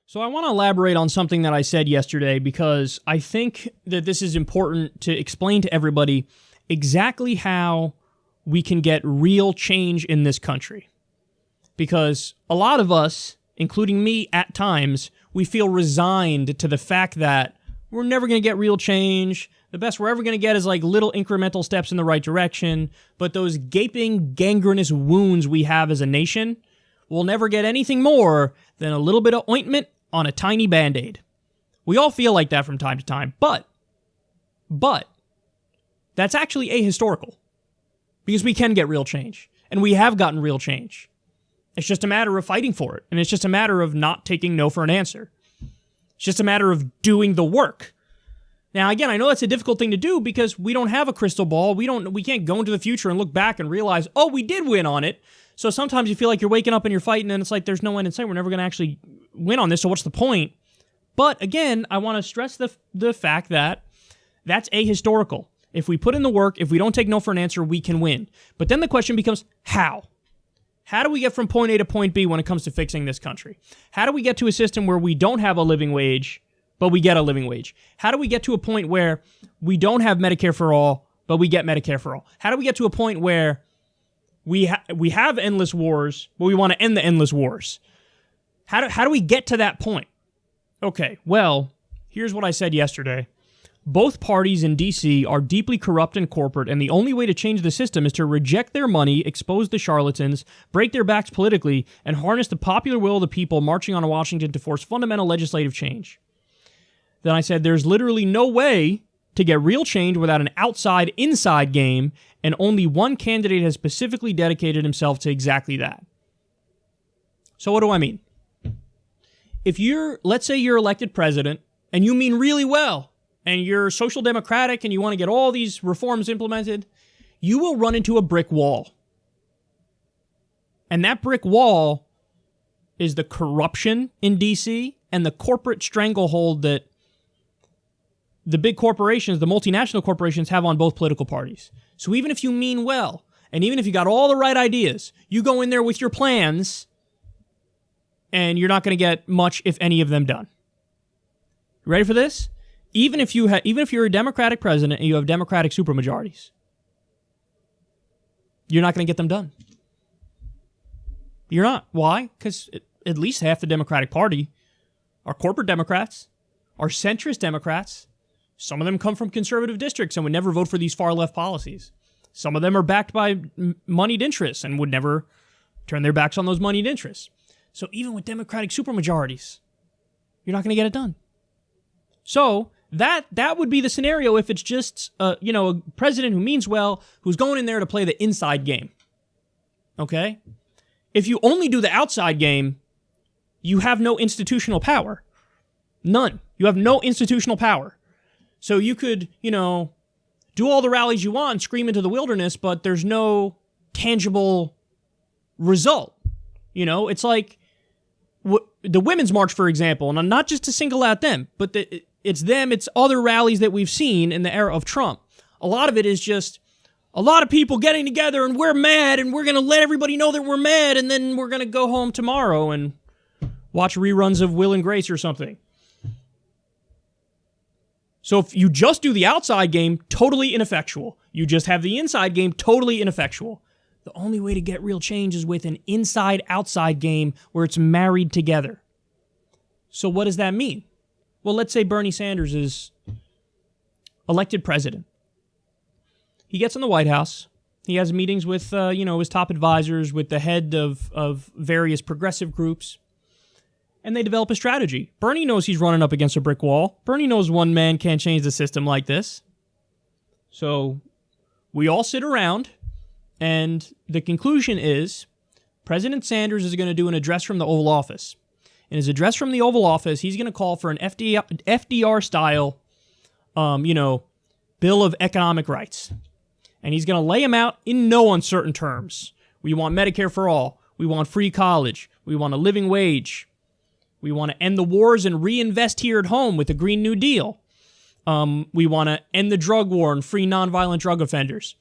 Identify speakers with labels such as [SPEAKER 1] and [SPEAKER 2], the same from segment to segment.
[SPEAKER 1] So I want to elaborate on something that I said yesterday because I think that this is important to explain to everybody exactly how we can get real change in this country. Because a lot of us, including me at times, we feel resigned to the fact that we're never going to get real change. The best we're ever going to get is like little incremental steps in the right direction. But those gaping, gangrenous wounds we have as a nation will never get anything more than a little bit of ointment on a tiny Band-Aid. We all feel like that from time to time, but that's actually ahistorical because we can get real change, and we have gotten real change. It's just a matter of fighting for it, and it's just a matter of not taking no for an answer. It's just a matter of doing the work. Now, again, I know that's a difficult thing to do because we don't have a crystal ball. We can't go into the future and look back and realize, oh, we did win on it. So sometimes you feel like you're waking up and you're fighting, and it's like there's no end in sight. We're never going to actually win on this, so what's the point? But again, I want to stress the fact that that's ahistorical. If we put in the work, if we don't take no for an answer, we can win. But then the question becomes, how? How do we get from point A to point B when it comes to fixing this country? How do we get to a system where we don't have a living wage, but we get a living wage? How do we get to a point where we don't have Medicare for all, but we get Medicare for all? How do we get to a point where we have endless wars, but we want to end the endless wars? How do we get to that point? Okay, well, here's what I said yesterday. Both parties in D.C. are deeply corrupt and corporate, and the only way to change the system is to reject their money, expose the charlatans, break their backs politically, and harness the popular will of the people marching on Washington to force fundamental legislative change. Then I said there's literally no way to get real change without an outside-inside game, and only one candidate has specifically dedicated himself to exactly that. So what do I mean? If let's say you're elected president, and you mean really well, and you're social democratic, and you want to get all these reforms implemented, you will run into a brick wall. And that brick wall is the corruption in D.C. and the corporate stranglehold that the big corporations, the multinational corporations, have on both political parties. So even if you mean well, and even if you got all the right ideas, you go in there with your plans, and you're not going to get much, if any, of them done. Ready for this? Even if you're a Democratic president and you have Democratic supermajorities, you're not going to get them done. You're not. Why? Because at least half the Democratic Party are corporate Democrats, are centrist Democrats. Some of them come from conservative districts and would never vote for these far-left policies. Some of them are backed by moneyed interests and would never turn their backs on those moneyed interests. So even with Democratic supermajorities, you're not going to get it done. So that would be the scenario if it's just a president who means well, who's going in there to play the inside game. Okay? If you only do the outside game, you have no institutional power. None. You have no institutional power. So you could, do all the rallies you want, scream into the wilderness, but there's no tangible result. It's like the Women's March, for example, and not just to single out them, but it's other rallies that we've seen in the era of Trump. A lot of it is just a lot of people getting together and we're mad and we're going to let everybody know that we're mad and then we're going to go home tomorrow and watch reruns of Will and Grace or something. So if you just do the outside game, totally ineffectual. You just have the inside game, totally ineffectual. The only way to get real change is with an inside-outside game where it's married together. So what does that mean? Well, let's say Bernie Sanders is elected president. He gets in the White House. He has meetings with, his top advisors, with the head of various progressive groups. And they develop a strategy. Bernie knows he's running up against a brick wall. Bernie knows one man can't change the system like this. So we all sit around, and the conclusion is President Sanders is going to do an address from the Oval Office. In his address from the Oval Office, he's going to call for an FDR-style, Bill of Economic Rights. And he's going to lay them out in no uncertain terms. We want Medicare for all. We want free college. We want a living wage. We want to end the wars and reinvest here at home with the Green New Deal. We want to end the drug war and free nonviolent drug offenders.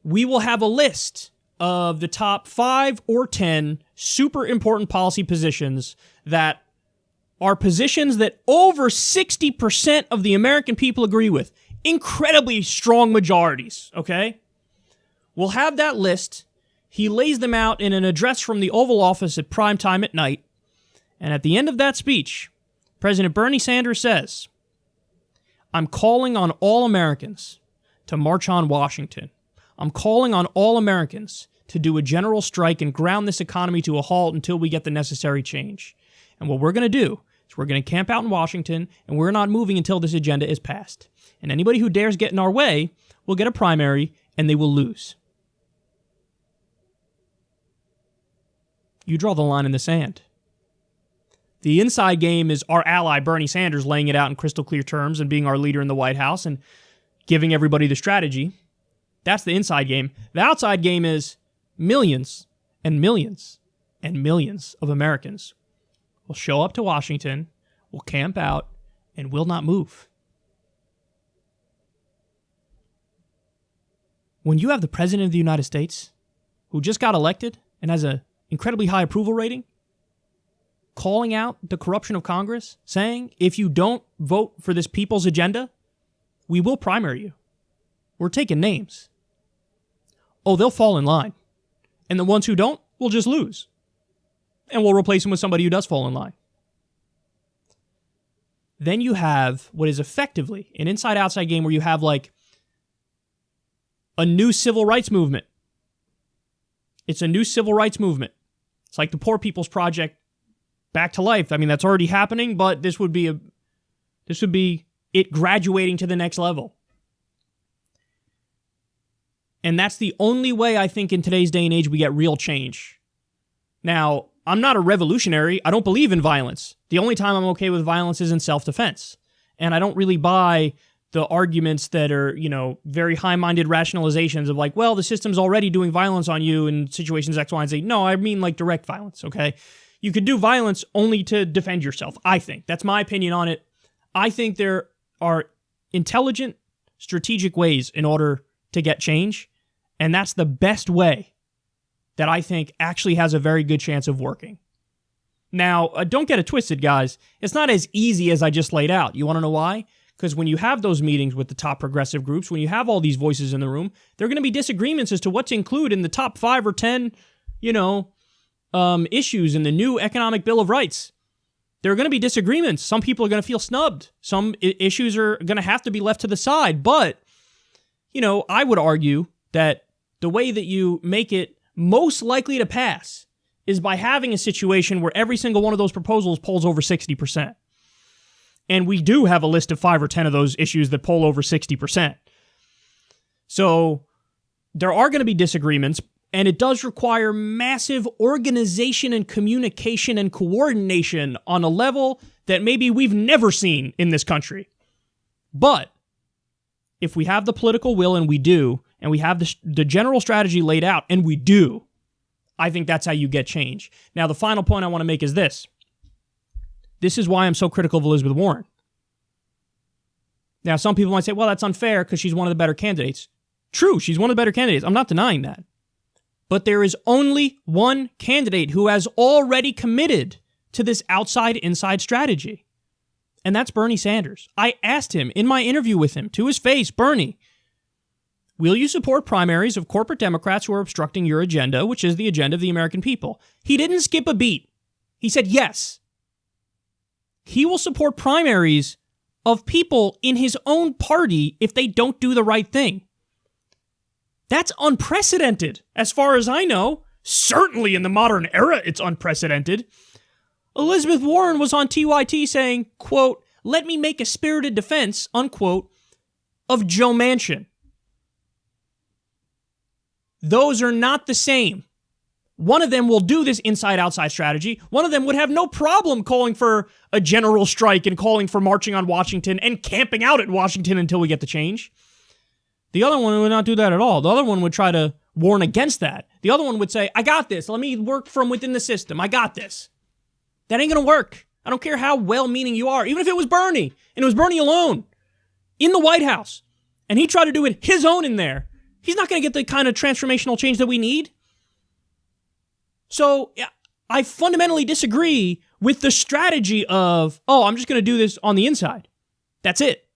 [SPEAKER 1] We will have a list of the top 5 or 10 super important policy positions that are positions that over 60% of the American people agree with. Incredibly strong majorities, okay? We'll have that list. He lays them out in an address from the Oval Office at prime time at night. And at the end of that speech, President Bernie Sanders says, I'm calling on all Americans to march on Washington. I'm calling on all Americans to do a general strike and ground this economy to a halt until we get the necessary change. And what we're going to do is we're going to camp out in Washington, and we're not moving until this agenda is passed. And anybody who dares get in our way will get a primary, and they will lose. You draw the line in the sand. The inside game is our ally, Bernie Sanders, laying it out in crystal clear terms and being our leader in the White House and giving everybody the strategy. That's the inside game. The outside game is millions and millions and millions of Americans will show up to Washington, will camp out, and will not move. When you have the President of the United States, who just got elected and has an incredibly high approval rating, calling out the corruption of Congress, saying, if you don't vote for this people's agenda, we will primary you. We're taking names. Oh, they'll fall in line. And the ones who don't will just lose. And we'll replace them with somebody who does fall in line. Then you have what is effectively an inside-outside game where you have like a new civil rights movement. It's a new civil rights movement. It's like the Poor People's Project back to life. I mean, that's already happening, but this would be it graduating to the next level. And that's the only way I think in today's day and age we get real change. Now, I'm not a revolutionary. I don't believe in violence. The only time I'm okay with violence is in self-defense. And I don't really buy the arguments that are, very high-minded rationalizations of like, well, the system's already doing violence on you in situations X, Y, and Z. No, I mean like direct violence, okay? You could do violence only to defend yourself, I think. That's my opinion on it. I think there are intelligent, strategic ways in order to get change, and that's the best way that I think actually has a very good chance of working. Now, don't get it twisted, guys. It's not as easy as I just laid out. You want to know why? Because when you have those meetings with the top progressive groups, when you have all these voices in the room, there are going to be disagreements as to what to include in the top 5 or 10, issues in the new Economic Bill of Rights. There are going to be disagreements. Some people are going to feel snubbed. Some issues are going to have to be left to the side. But, I would argue that the way that you make it most likely to pass is by having a situation where every single one of those proposals polls over 60%. And we do have a list of 5 or 10 of those issues that poll over 60%. So there are going to be disagreements, and it does require massive organization and communication and coordination on a level that maybe we've never seen in this country. But if we have the political will, and we do, and we have the general strategy laid out, and we do, I think that's how you get change. Now, the final point I want to make is this. This is why I'm so critical of Elizabeth Warren. Now, some people might say, well, that's unfair because she's one of the better candidates. True, she's one of the better candidates. I'm not denying that. But there is only one candidate who has already committed to this outside-inside strategy. And that's Bernie Sanders. I asked him in my interview with him, to his face, Bernie, will you support primaries of corporate Democrats who are obstructing your agenda, which is the agenda of the American people? He didn't skip a beat. He said yes. He will support primaries of people in his own party if they don't do the right thing. That's unprecedented, as far as I know. Certainly in the modern era, it's unprecedented. Elizabeth Warren was on TYT saying, quote, let me make a spirited defense, unquote, of Joe Manchin. Those are not the same. One of them will do this inside-outside strategy. One of them would have no problem calling for a general strike and calling for marching on Washington and camping out at Washington until we get the change. The other one would not do that at all. The other one would try to warn against that. The other one would say, I got this. Let me work from within the system. I got this. That ain't going to work. I don't care how well-meaning you are. Even if it was Bernie, and it was Bernie alone, in the White House, and he tried to do it his own in there, he's not going to get the kind of transformational change that we need. So, I fundamentally disagree with the strategy of, oh, I'm just going to do this on the inside. That's it.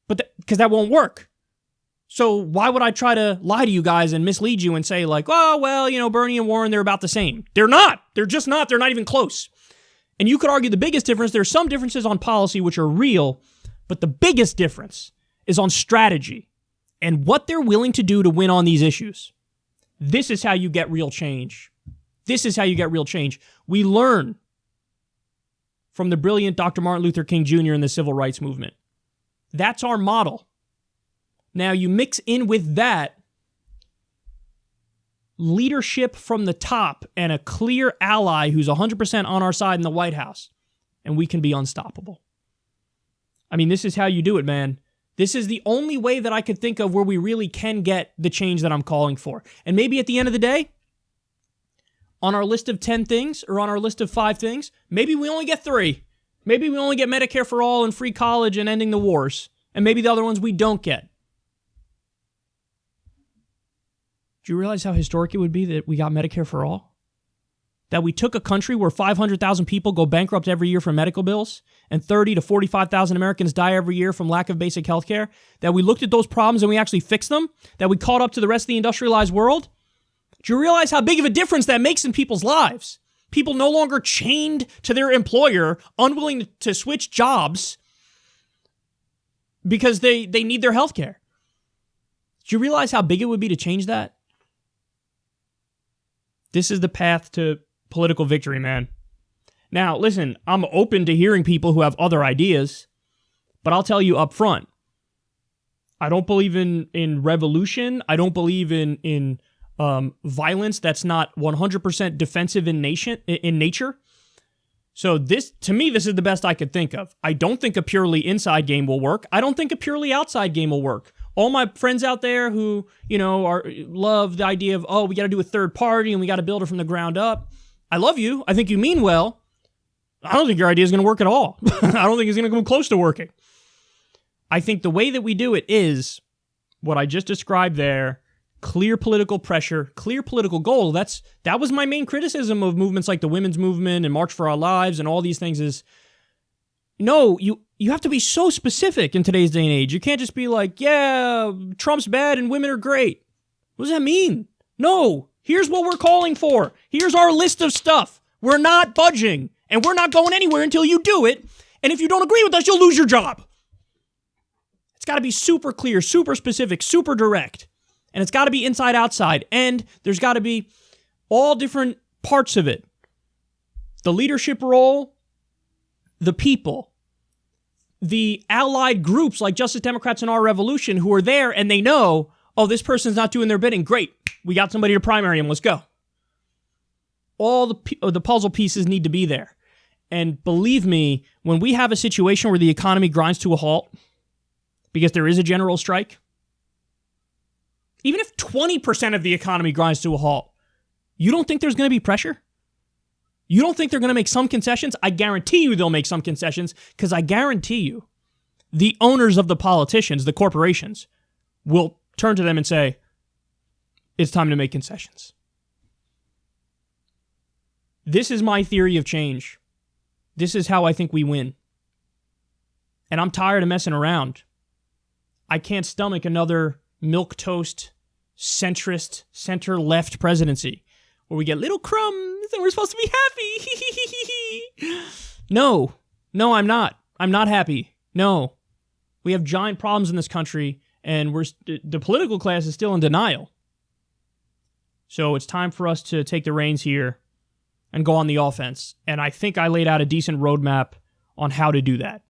[SPEAKER 1] But because that won't work. So why would I try to lie to you guys and mislead you and say like, oh, well, Bernie and Warren, they're about the same. They're not. They're just not. They're not even close. And you could argue the biggest difference, there's some differences on policy which are real, but the biggest difference is on strategy and what they're willing to do to win on these issues. This is how you get real change. This is how you get real change. We learn from the brilliant Dr. Martin Luther King Jr. and the civil rights movement. That's our model. Now you mix in with that leadership from the top and a clear ally who's 100% on our side in the White House, and we can be unstoppable. I mean, this is how you do it, man. This is the only way that I could think of where we really can get the change that I'm calling for. And maybe at the end of the day, on our list of 10 things or on our list of 5 things, maybe we only get 3. Maybe we only get Medicare for all and free college and ending the wars. And maybe the other ones we don't get. Do you realize how historic it would be that we got Medicare for all? That we took a country where 500,000 people go bankrupt every year for medical bills and 30 to 45,000 Americans die every year from lack of basic health care? That we looked at those problems and we actually fixed them? That we caught up to the rest of the industrialized world? Do you realize how big of a difference that makes in people's lives? People no longer chained to their employer, unwilling to switch jobs because they need their health care. Do you realize how big it would be to change that? This is the path to political victory, man. Now, listen, I'm open to hearing people who have other ideas, but I'll tell you up front, I don't believe in revolution. I don't believe in violence that's not 100% defensive in nature. So to me, this is the best I could think of. I don't think a purely inside game will work. I don't think a purely outside game will work. All my friends out there who, love the idea of, we got to do a third party and we got to build it from the ground up. I love you. I think you mean well. I don't think your idea is going to work at all. I don't think it's going to come close to working. I think the way that we do it is what I just described there. Clear political pressure, clear political goal. That was my main criticism of movements like the women's movement and March for Our Lives and all these things is, no, you have to be so specific in today's day and age. You can't just be like, yeah, Trump's bad and women are great. What does that mean? No, here's what we're calling for. Here's our list of stuff. We're not budging, and we're not going anywhere until you do it. And if you don't agree with us, you'll lose your job. It's got to be super clear, super specific, super direct. And it's got to be inside outside. And there's got to be all different parts of it. The leadership role, the people, the allied groups like Justice Democrats and Our Revolution who are there and they know, this person's not doing their bidding. Great. We got somebody to primary him. Let's go. All the puzzle pieces need to be there. And believe me, when we have a situation where the economy grinds to a halt because there is a general strike, even if 20% of the economy grinds to a halt, you don't think there's going to be pressure? You don't think they're going to make some concessions? I guarantee you they'll make some concessions because I guarantee you the owners of the politicians, the corporations, will turn to them and say, it's time to make concessions. This is my theory of change. This is how I think we win. And I'm tired of messing around. I can't stomach another milquetoast, centrist, center-left presidency where we get little crumbs and we're supposed to be happy. No, I'm not. I'm not happy. No. We have giant problems in this country and the political class is still in denial. So it's time for us to take the reins here and go on the offense. And I think I laid out a decent roadmap on how to do that.